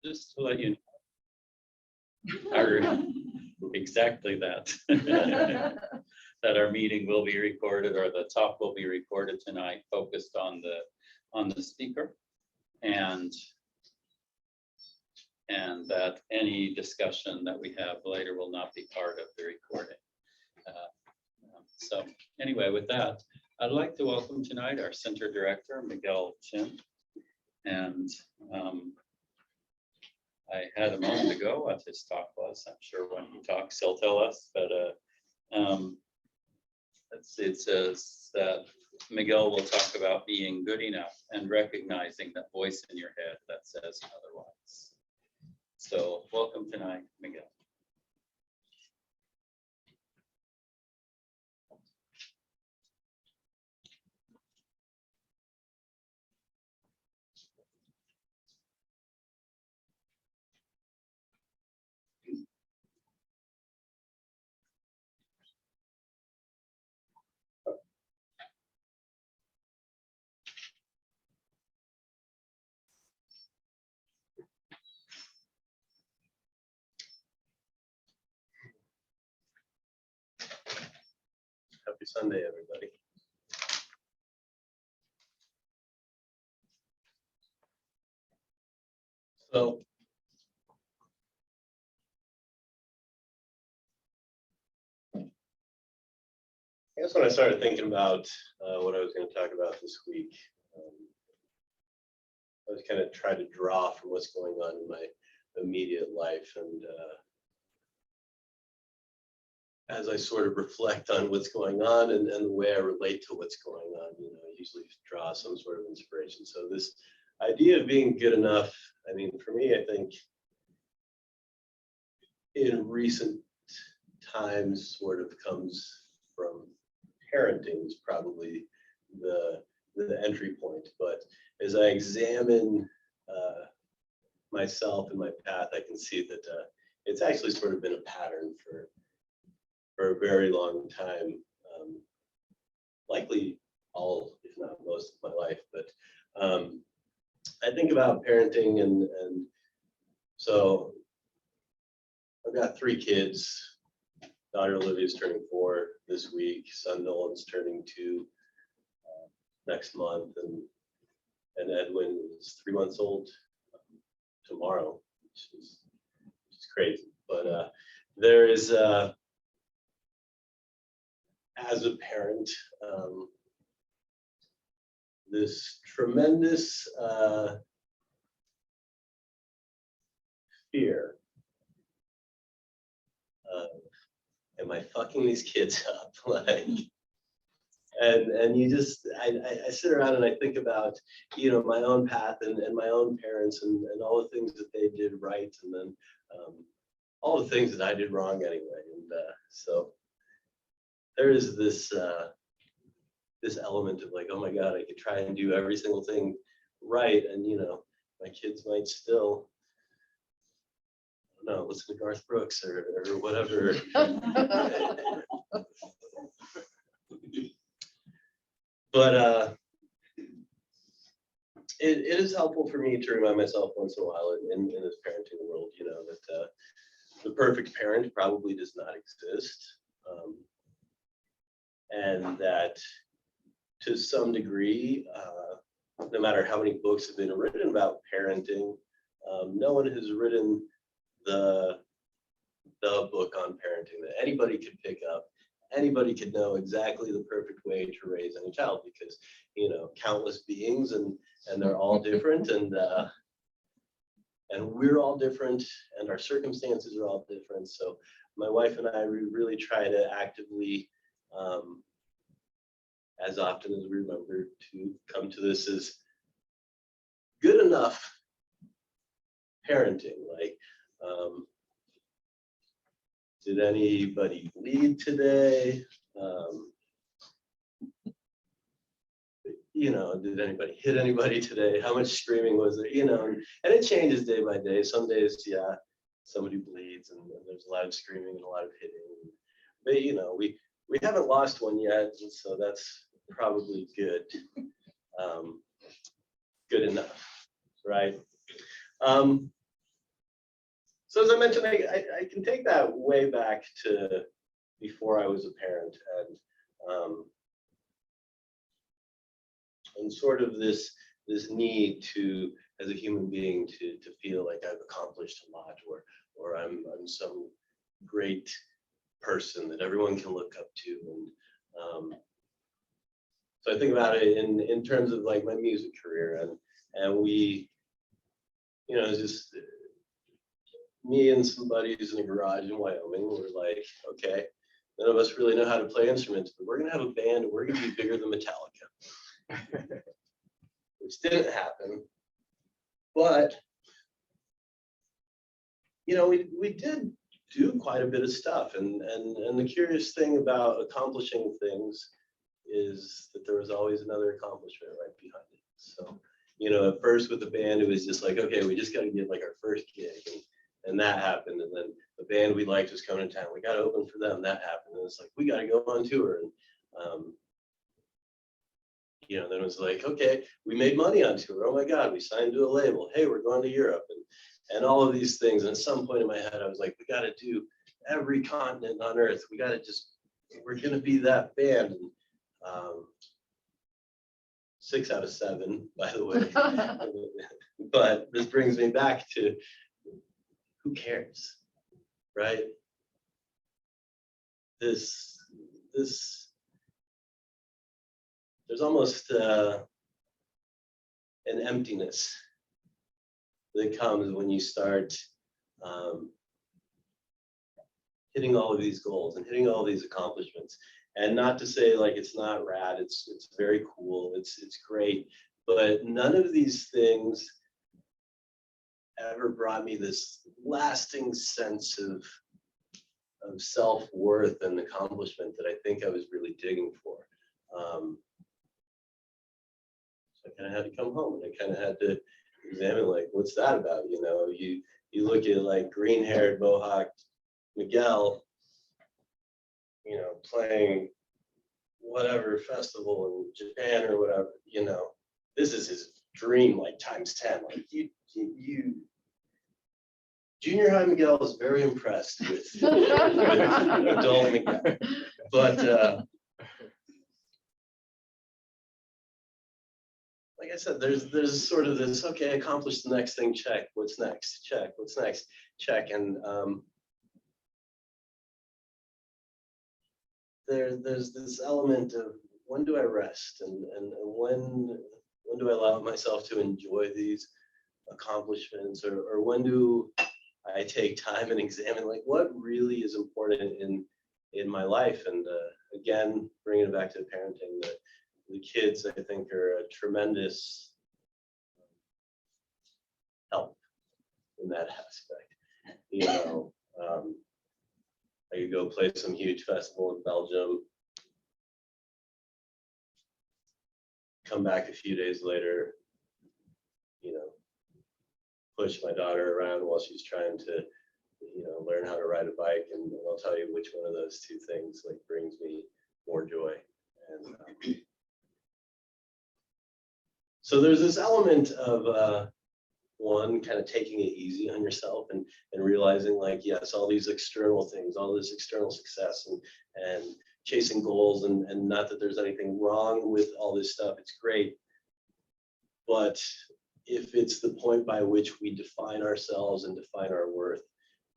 Just to let you know, exactly that. That our meeting will be recorded, or the talk will be recorded tonight, focused on the speaker, and that any discussion that we have later will not be part of the recording. So anyway, with that, I'd like to welcome tonight our Center Director, Miguel Chen. And I had a moment ago what his talk was. I'm sure when he talks, he'll tell us. But it says that Miguel will talk about being good enough and recognizing that voice in your head that says otherwise. So welcome tonight, Miguel. Happy Sunday, everybody. So, I guess when I started thinking about what I was going to talk about this week, I was kind of trying to draw from what's going on in my immediate life, and as I sort of reflect on what's going on and the way I relate to what's going on, I usually draw some sort of inspiration. So this idea of being good enough, I mean, for me, I think in recent times sort of comes from parenting is probably the entry point. But as I examine myself and my path, I can see that it's actually sort of been a pattern for a very long time, likely all, if not most of my life. But I think about parenting, and so I've got 3 kids. Daughter Olivia's turning 4 this week. Son Nolan's turning 2 next month, and Edwin is 3 months old tomorrow, which is crazy. But there is as a parent, this tremendous fear of, am I fucking these kids up? Like, and you just, I sit around and I think about, my own path and my own parents and all the things that they did right, and then all the things that I did wrong anyway. And so there is this this element of like, oh my God, I could try and do every single thing right, and my kids might still, I don't know, listen to Garth Brooks or whatever. But it is helpful for me to remind myself once in a while in this parenting world, that the perfect parent probably does not exist. And that to some degree, no matter how many books have been written about parenting, no one has written the book on parenting that anybody could pick up. Anybody could know exactly the perfect way to raise any child, because countless beings, and they're all different, and we're all different, and our circumstances are all different. So my wife and I really try to actively, as often as we remember, to come to this as good enough parenting. Like, did anybody bleed today? Did anybody hit anybody today? How much screaming was there? And it changes day by day. Some days, yeah, somebody bleeds and there's a lot of screaming and a lot of hitting. But we haven't lost one yet, and so that's probably good. Good enough, right? So as I mentioned, I can take that way back to before I was a parent, and sort of this need to, as a human being, to feel like I've accomplished a lot, or I'm some great person that everyone can look up to, and so I think about it in terms of like my music career, and we, you know, just me and some buddies in a garage in Wyoming were like, okay, none of us really know how to play instruments, but we're gonna have a band and we're gonna be bigger than Metallica, which didn't happen. But you know, we did do quite a bit of stuff, and the curious thing about accomplishing things is that there was always another accomplishment right behind it. So, you know, at first with the band, it was just like, okay, we just got to get like our first gig, and that happened. And then the band we liked was coming to town. We got to open for them. That happened. And it's like, we got to go on tour. And, you know, then it was like, okay, we made money on tour. Oh my God, we signed to a label. Hey, we're going to Europe. And all of these things. And at some point in my head, I was like, we got to do every continent on earth. We got to just, we're going to be that band. And, 6 out of 7, by the way. But this brings me back to who cares, right? There's almost an emptiness that comes when you start hitting all of these goals and hitting all these accomplishments. And not to say like it's not rad, it's very cool, it's great, but none of these things ever brought me this lasting sense of self-worth and accomplishment that I think I was really digging for. So I kind of had to come home and I kind of had to examine like, what's that about? You know, you look at like green-haired Mohawk Miguel, you know, playing whatever festival in Japan or whatever, you know, this is his dream, like times 10. Like you junior high Miguel is very impressed with adult Miguel. But like I said, there's sort of this, okay, accomplish the next thing, check, what's next, check, what's next, check. And there's this element of when do I rest, and when do I allow myself to enjoy these accomplishments, or when do I take time and examine like what really is important in my life. And again, bringing it back to parenting, the kids I think are a tremendous help in that aspect. You know, I could go play some huge festival in Belgium, come back a few days later, you know, push my daughter around while she's trying to, you know, learn how to ride a bike, and I'll tell you which one of those two things like brings me more joy. And so there's this element of one, kind of taking it easy on yourself and realizing like, yes, all these external things, all this external success and chasing goals, and not that there's anything wrong with all this stuff, it's great. But if it's the point by which we define ourselves and define our worth,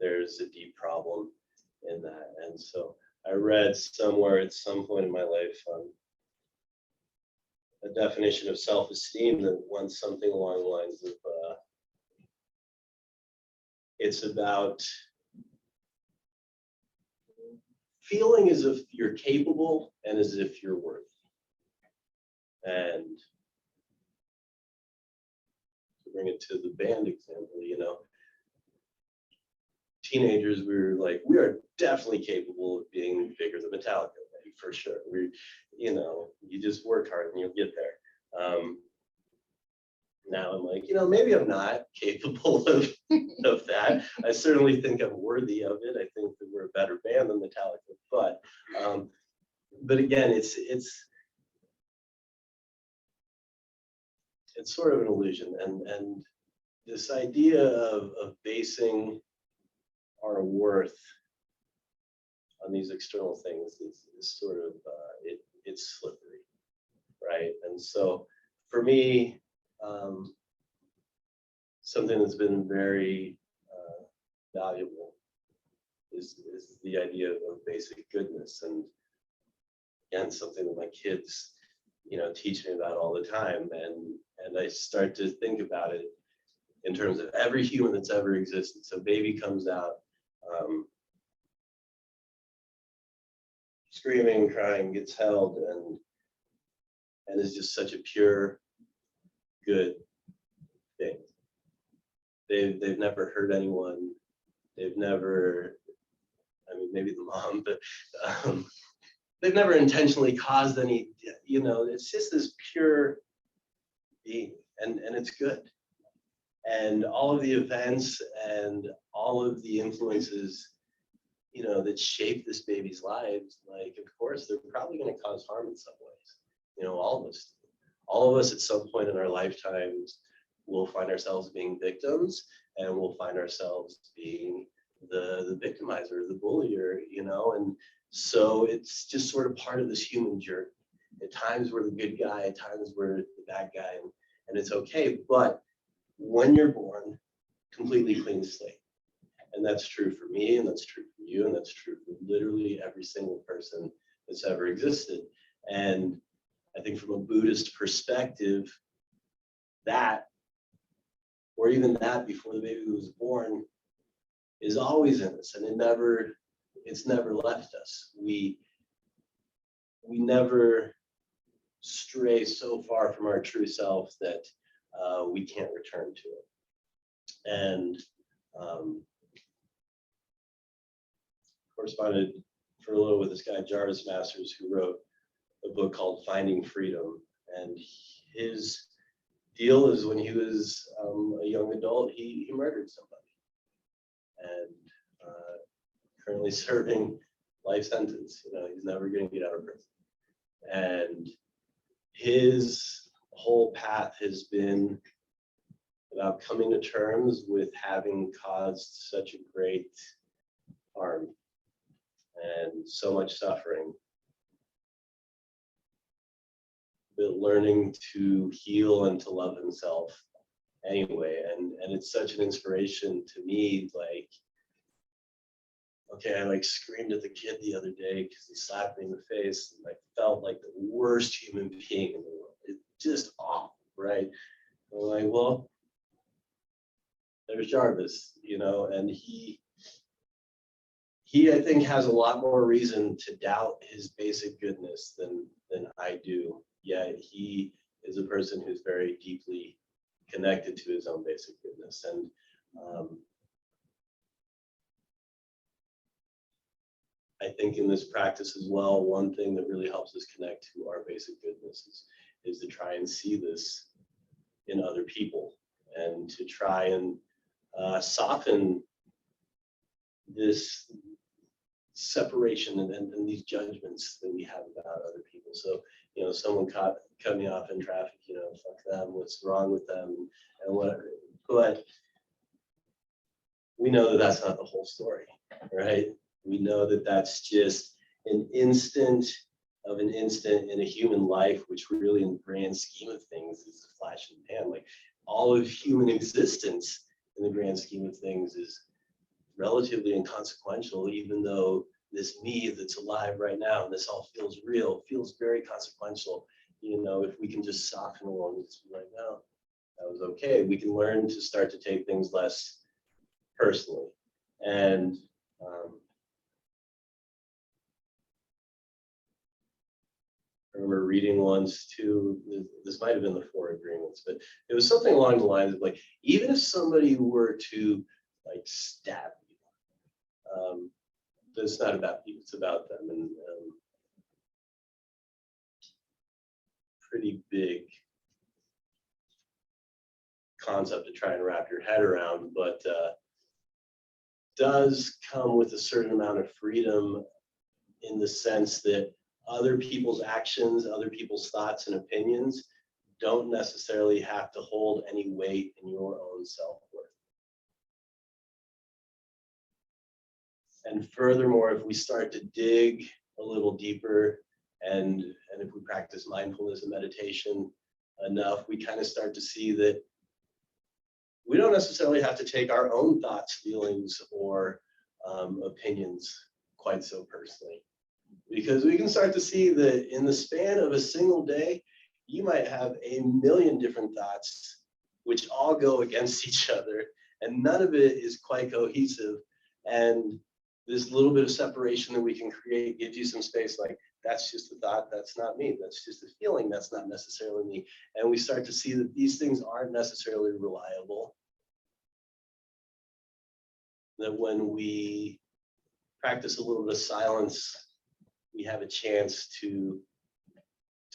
there's a deep problem in that. And so I read somewhere at some point in my life a definition of self-esteem that went something along the lines of it's about feeling as if you're capable and as if you're worthy. And to bring it to the band example, you know, teenagers, we were like, we are definitely capable of being bigger than Metallica, for sure. We, you know, you just work hard and you'll get there. Now I'm like, you know, maybe I'm not capable of that. I certainly think I'm worthy of it. I think that we're a better band than Metallica, but again, it's sort of an illusion, and this idea of basing our worth on these external things is sort of it's slippery, right? And so for me, something that's been very valuable is the idea of basic goodness, and again, something that my kids, teach me about all the time, and I start to think about it in terms of every human that's ever existed. So baby comes out, screaming, crying, gets held, and is just such a pure, good thing. They've never hurt anyone. They've never, I mean, maybe the mom, but they've never intentionally caused any, it's just this pure being, and it's good. And all of the events and all of the influences, that shape this baby's lives, like, of course, they're probably going to cause harm in some ways. All of us. All of us at some point in our lifetimes will find ourselves being victims, and we'll find ourselves being the victimizer, the bullier, and so it's just sort of part of this human journey. At times we're the good guy, at times we're the bad guy, and it's okay. But when you're born, completely clean slate. And that's true for me, and that's true for you, and that's true for literally every single person that's ever existed. And I think from a Buddhist perspective, that, or even that before the baby was born, is always in us, and it's never left us. We never stray so far from our true self that we can't return to it. And corresponded for a little with this guy Jarvis Masters, who wrote a book called Finding Freedom, and his deal is when he was a young adult, he murdered somebody, and currently serving life sentence. He's never going to get out of prison. And his whole path has been about coming to terms with having caused such a great harm and so much suffering, but learning to heal and to love himself anyway. And it's such an inspiration to me. Like, okay, I screamed at the kid the other day because he slapped me in the face, and I felt like the worst human being in the world. It's just awful, right? I'm like, well, there's Jarvis, and he I think has a lot more reason to doubt his basic goodness than I do. Yet he is a person who's very deeply connected to his own basic goodness. And I think in this practice as well, one thing that really helps us connect to our basic goodness is to try and see this in other people, and to try and soften this separation and these judgments that we have about other people. So, someone cut me off in traffic, fuck them, what's wrong with them, and whatever. But we know that that's not the whole story, right? We know that that's just an instant in a human life, which really, in the grand scheme of things, is a flash in the pan. Like, all of human existence in the grand scheme of things is relatively inconsequential, even though this me that's alive right now, and this all feels real, feels very consequential. If we can just soften along this right now, that was okay. We can learn to start to take things less personally. And I remember reading once too, this might have been the Four Agreements, but it was something along the lines of, like, even if somebody were to stab you, it's not about you, it's about them. And pretty big concept to try and wrap your head around, but does come with a certain amount of freedom, in the sense that other people's actions, other people's thoughts and opinions don't necessarily have to hold any weight in your own self-worth. And furthermore, if we start to dig a little deeper, and if we practice mindfulness and meditation enough, we kind of start to see that we don't necessarily have to take our own thoughts, feelings, or opinions quite so personally. Because we can start to see that in the span of a single day, you might have a million different thoughts, which all go against each other, and none of it is quite cohesive. And this little bit of separation that we can create gives you some space, like, that's just a thought, that's not me. That's just a feeling, that's not necessarily me. And we start to see that these things aren't necessarily reliable. That when we practice a little bit of silence, we have a chance to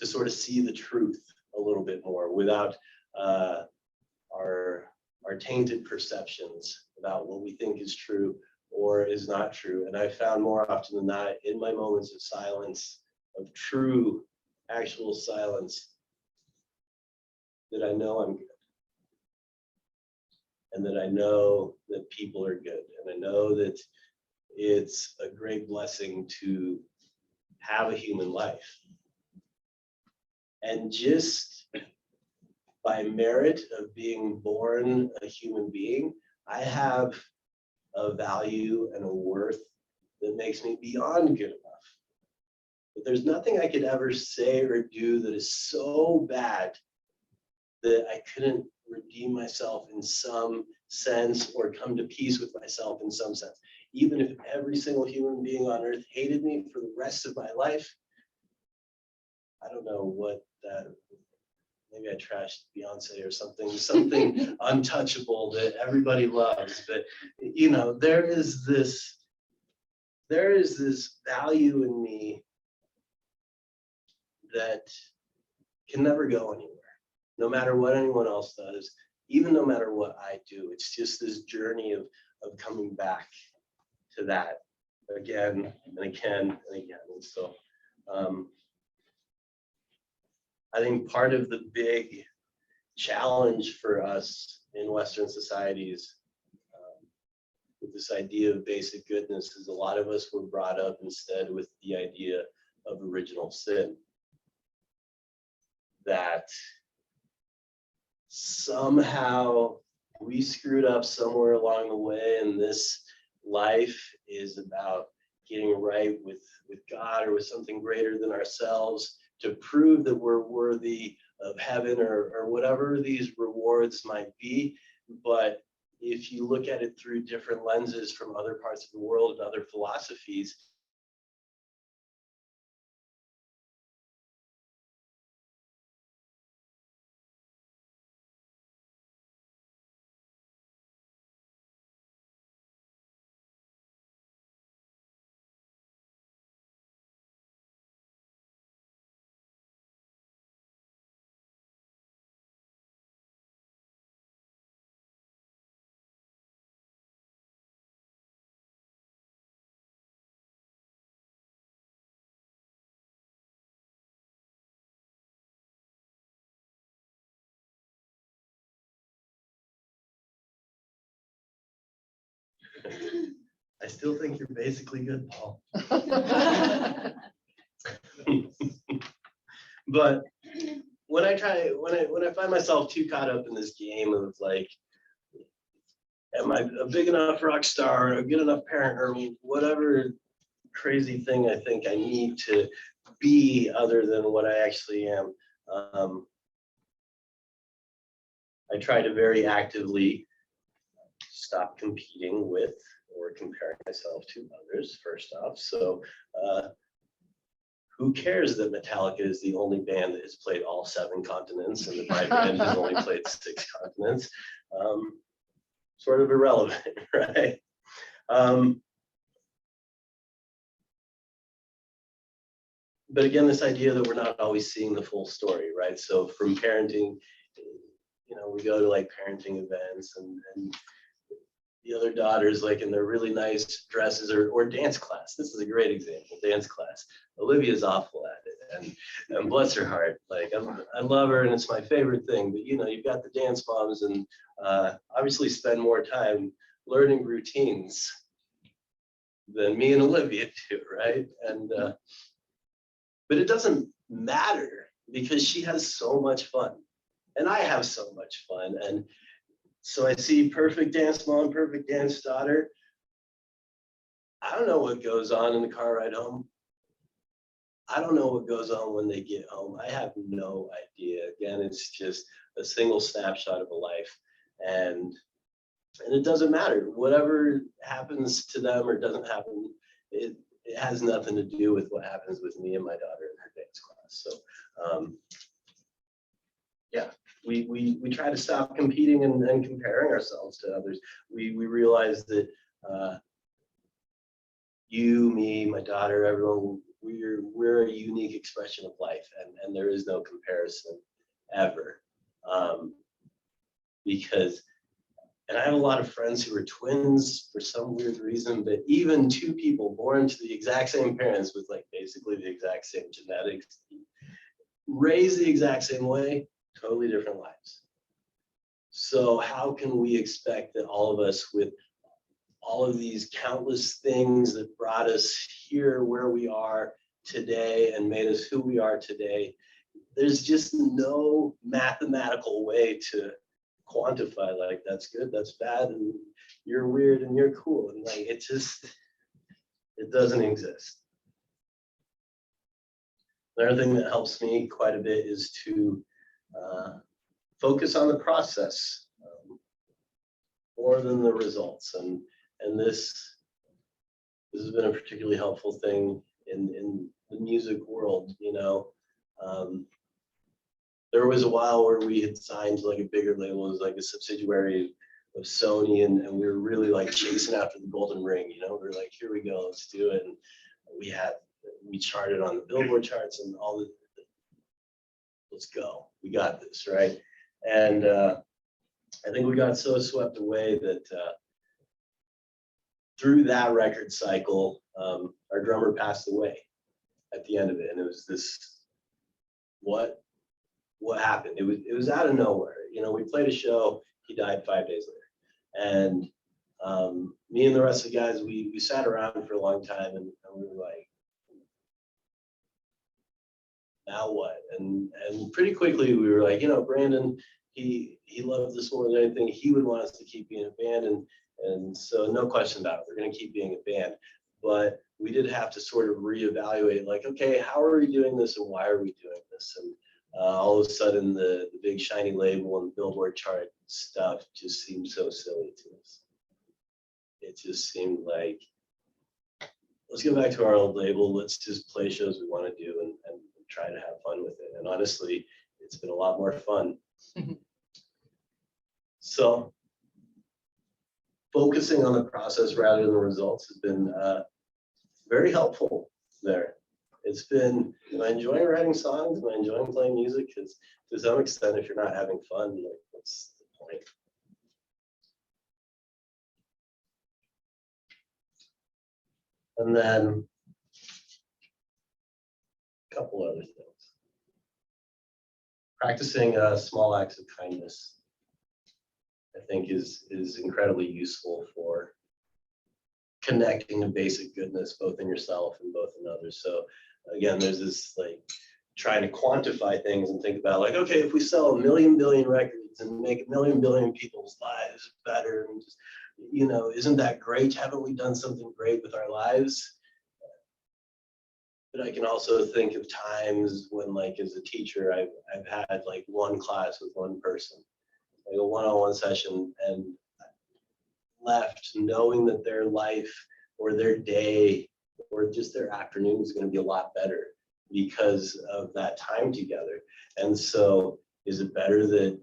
sort of see the truth a little bit more without our tainted perceptions about what we think is true or is not true. And I found more often than not, in my moments of silence, of true, actual silence, that I know I'm good. And that I know that people are good. And I know that it's a great blessing to have a human life. And just by merit of being born a human being, I have a value and a worth that makes me beyond good enough. But there's nothing I could ever say or do that is so bad that I couldn't redeem myself in some sense or come to peace with myself in some sense. Even if every single human being on earth hated me for the rest of my life, I don't know what that, maybe I trashed Beyonce or something untouchable that everybody loves. But you know, there is this value in me that can never go anywhere, no matter what anyone else does, even no matter what I do. It's just this journey of coming back to that again and again and again. And so I think part of the big challenge for us in Western societies with this idea of basic goodness is a lot of us were brought up instead with the idea of original sin. That somehow we screwed up somewhere along the way, and this life is about getting right with God or with something greater than ourselves to prove that we're worthy of heaven or whatever these rewards might be. But if you look at it through different lenses from other parts of the world and other philosophies, I still think you're basically good, Paul. But when I find myself too caught up in this game of like, am I a big enough rock star or a good enough parent or whatever crazy thing I think I need to be other than what I actually am, I try to very actively stop competing with or comparing myself to others, first off. So who cares that Metallica is the only band that has played all 7 continents and that my band has only played 6 continents? Sort of irrelevant, right? But again, this idea that we're not always seeing the full story, right? So from parenting, you know, we go to like parenting events and the other daughters like in their really nice dresses or dance class. This is a great example, dance class. Olivia's awful at it and bless her heart. Like I love her and it's my favorite thing, but you know, you've got the dance moms and obviously spend more time learning routines than me and Olivia do, right? And but it doesn't matter because she has so much fun, and I have so much fun. And so I see perfect dance mom, perfect dance daughter. I don't know what goes on in the car ride home. I don't know what goes on when they get home. I have no idea. Again, it's just a single snapshot of a life. And it doesn't matter. Whatever happens to them or doesn't happen, it has nothing to do with what happens with me and my daughter in her dance class. So yeah, we try to stop competing and comparing ourselves to others. We realize that you, me, my daughter, everyone, we're a unique expression of life, and there is no comparison ever. Because, and I have a lot of friends who are twins for some weird reason, but even two people born to the exact same parents with like basically the exact same genetics, raised the exact same way, totally different lives. So how can we expect that all of us, with all of these countless things that brought us here where we are today and made us who we are today, there's just no mathematical way to quantify like that's good, that's bad, and you're weird and you're cool, and like it doesn't exist. Another thing that helps me quite a bit is to focus on the process more than the results, and this has been a particularly helpful thing in the music world. You know, there was a while where we had signed to like a bigger label, it was like a subsidiary of Sony, and we were really like chasing after the golden ring. You know, we were like, here we go, let's do it. And we charted on the Billboard charts and all the, let's go, we got this, right? And I think we got so swept away that through that record cycle, our drummer passed away at the end of it, and it was this, what happened? It was out of nowhere. You know, we played a show, he died 5 days later, and me and the rest of the guys, we sat around for a long time, and we were like, now what? And pretty quickly we were like, you know, Brandon, he loved this more than anything. He would want us to keep being a band, and so no question about it, we're going to keep being a band. But we did have to sort of reevaluate, like, okay, how are we doing this and why are we doing this? And all of a sudden the big shiny label and Billboard chart stuff just seemed so silly to us. It just seemed like, let's go back to our old label, let's just play shows we want to do and try to have fun with it. And honestly, it's been a lot more fun. So focusing on the process rather than the results has been very helpful there. It's been, am I enjoying writing songs? Am I enjoying playing music? Because to some extent, if you're not having fun, like, what's the point? And then a couple other things. Practicing small acts of kindness, I think, is incredibly useful for connecting to basic goodness, both in yourself and both in others. So again, there's this like trying to quantify things and think about like, okay, if we sell 1 million billion records and make 1 million billion people's lives better, and just, you know, isn't that great? Haven't we done something great with our lives? But I can also think of times when, like, as a teacher, I've had like one class with one person, like a one-on-one session, and left knowing that their life or their day or just their afternoon is going to be a lot better because of that time together. And so is it better that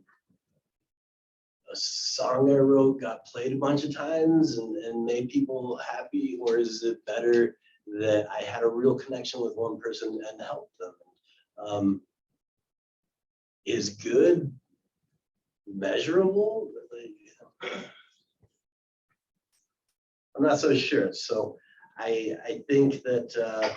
a song I wrote got played a bunch of times and made people happy, or is it better that I had a real connection with one person and helped them? Is good measurable? I'm not so sure. So I think that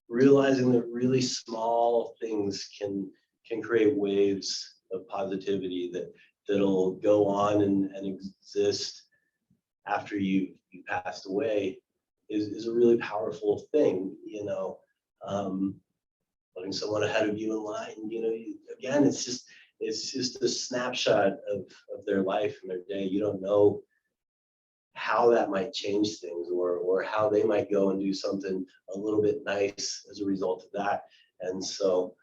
realizing that really small things can create waves of positivity that'll go on and exist after you passed away is a really powerful thing, putting someone ahead of you in line, again, it's just a snapshot of their life and their day. You don't know how that might change things, or how they might go and do something a little bit nice as a result of that. And so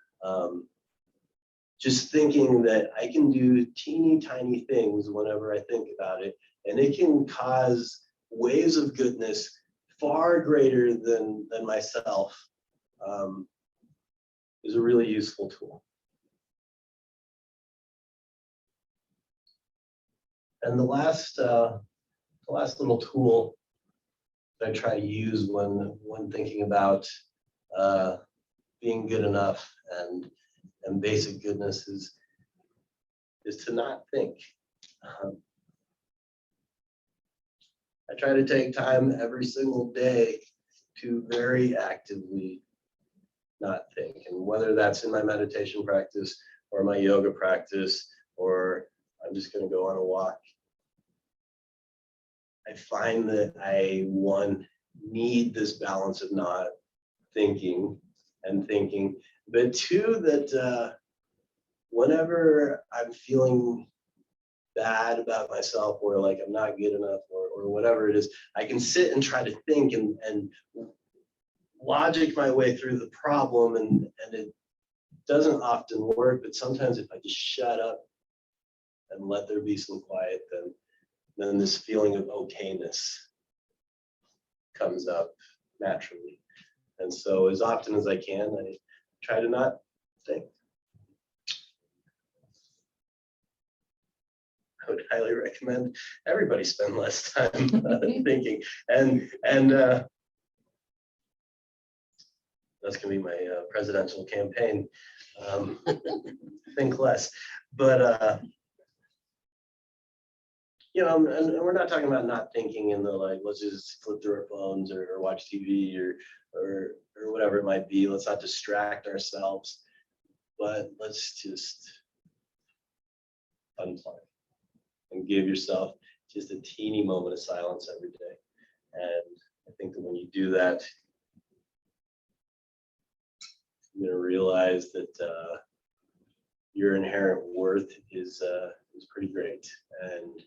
just thinking that I can do teeny tiny things whenever I think about it, and it can cause waves of goodness far greater than myself, is a really useful tool. And the last little tool that I try to use when thinking about being good enough and basic goodness is to not think. I try to take time every single day to very actively not think, and whether that's in my meditation practice or my yoga practice, or I'm just going to go on a walk. I find that I, one, need this balance of not thinking and thinking, but two, that whenever I'm feeling bad about myself, or like I'm not good enough, or whatever it is, I can sit and try to think and logic my way through the problem, and it doesn't often work, but sometimes if I just shut up and let there be some quiet, then this feeling of okayness comes up naturally. And so as often as I can, I try to not think. I would highly recommend everybody spend less time thinking, and that's gonna be my presidential campaign. Think less, but and we're not talking about not thinking in the like, let's just flip through our phones or watch TV or whatever it might be. Let's not distract ourselves, but let's just unplug and give yourself just a teeny moment of silence every day. And I think that when you do that, you're gonna realize that your inherent worth is pretty great, and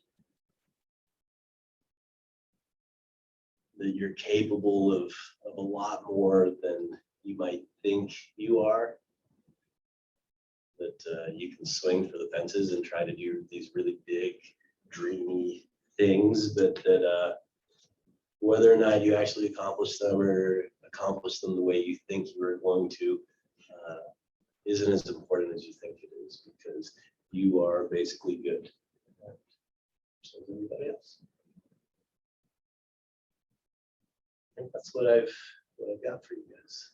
that you're capable of a lot more than you might think you are. That you can swing for the fences and try to do these really big, dreamy things, but that whether or not you actually accomplish them or accomplish them the way you think you were going to, isn't as important as you think it is, because you are basically good. So is everybody else. I think that's what I've got for you guys.